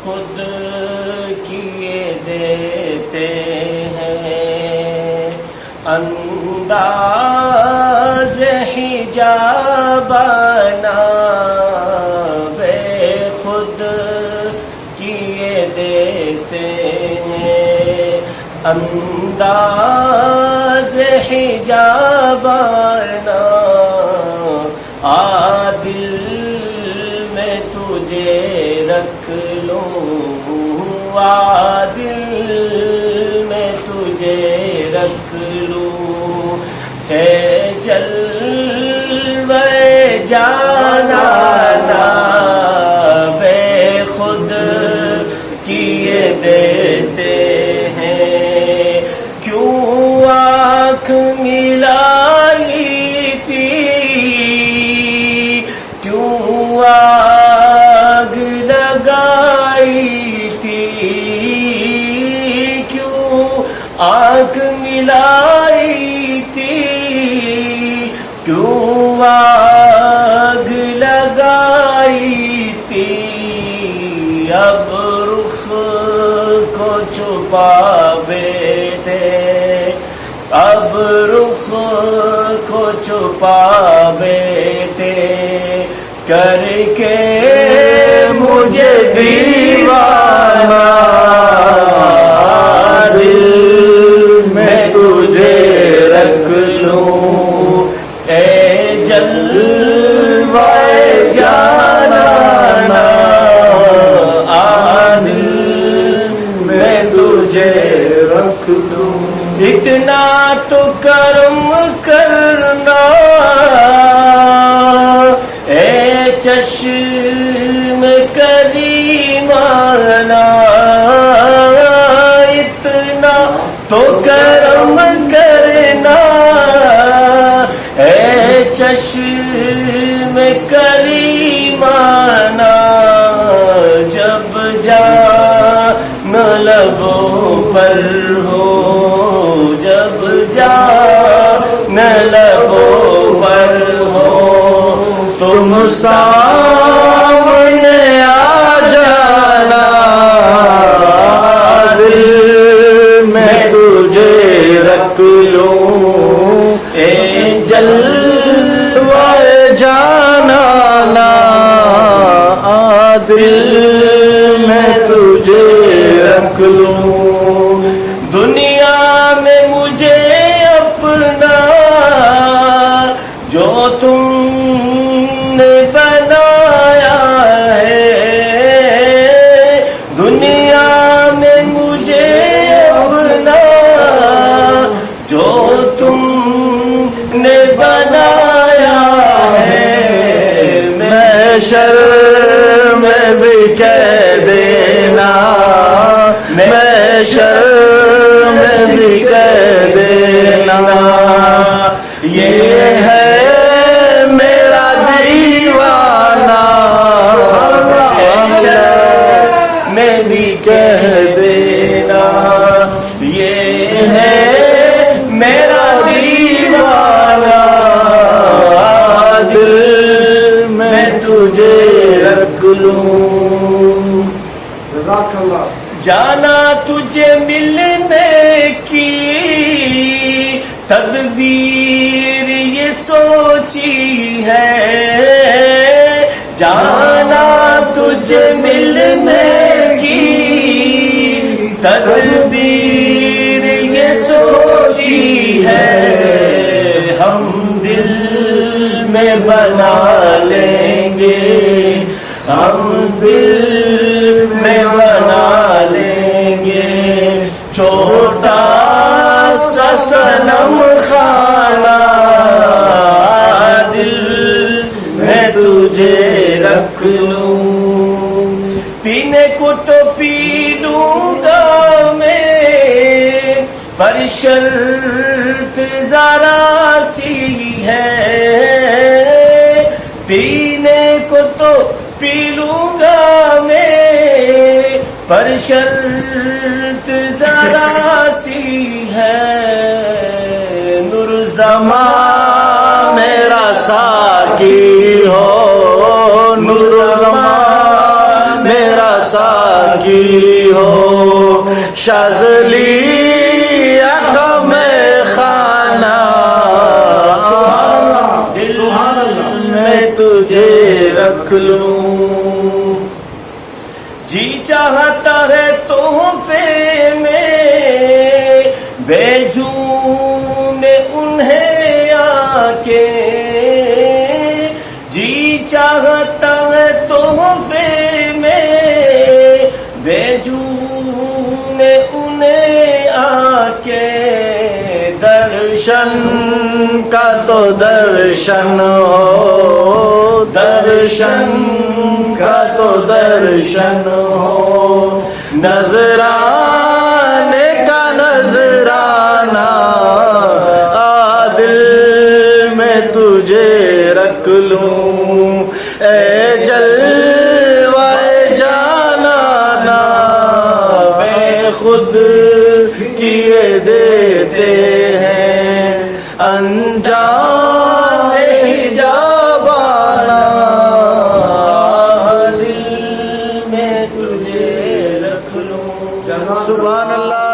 خود کیے دیتے ہیں انداز حجابانہ بے خود کیے دیتے ہیں انداز حجابانہ عادل میں تجھے رکھ لوں عادل میں تجھے رکھ لوں ہے جلوے جانانا بے خود کیے دیتے ہیں کیوں آنکھ ملائی تھی کیوں آگ لگائی تھی کیوں آنکھ ملائی تھی کیوں آگ لگائی تھی اب رخ کو چھپا بیٹھے اب رخ کو چھپا بیٹھے کر کے مجھے دیوانہ دل میں تجھے رکھ لوں اے جلوے جانانا دل میں تجھے رکھ لوں اتنا تو کرم کرنا اے چشم کریمانہ اتنا تو کرم کرنا اے چشم کریمانہ جب جان لبوں پر ہو جب جان لبوں پر ہو تم سامنے آ جانا دل میں تجھے رکھ لوں اے جلوے جانانا دل میں تجھے رکھ لوں دنیا میں مجھے اپنا جو تم نے بنایا ہے دنیا میں مجھے اپنا جو تم نے بنایا ہے محشر میں بھی کہہ دینا محشر میں بھی کہہ دینا یہ ہے میرا دیوانہ محشر میں بھی کہہ دینا یہ ہے میرا دیوانہ دل میں تجھے رکھ لوں جزاک اللہ جانا تجھے ملنے کی تدبیر یہ سوچی ہے جانا تجھے ملنے کی تدبیر یہ سوچی ہے ہم دل میں بنا لیں گے ہم دل میں بنا لیں گے چھوٹا سا صنم خانہ دل میں تجھے رکھ لوں پینے کو تو پی لوں گا میں پر شرط ذرا سی ہے پینے کو تو پی لوں گا میں پر شرط ذرا سی ہے نور زمان میرا ساقی ہو نور زمان میرا ساقی کی ہو شاذلی آقا میں خانہ دل میں تجھے رکھ لوں جی چاہتا ہے تحفے میں بھیجوں میں انہیں آ کے جی چاہتا ہے تحفے میں بھیجوں میں انہیں آ کے درشن کا تو درشن ہو درشن کا تو درشن ہو نظرانے کا نظرانہ دل میں تجھے رکھ لوں اے جلوہ جانانا بے خود کیے دیتے ہیں انجام حجابانا دل میں تجھے رکھ لوں سبحان اللہ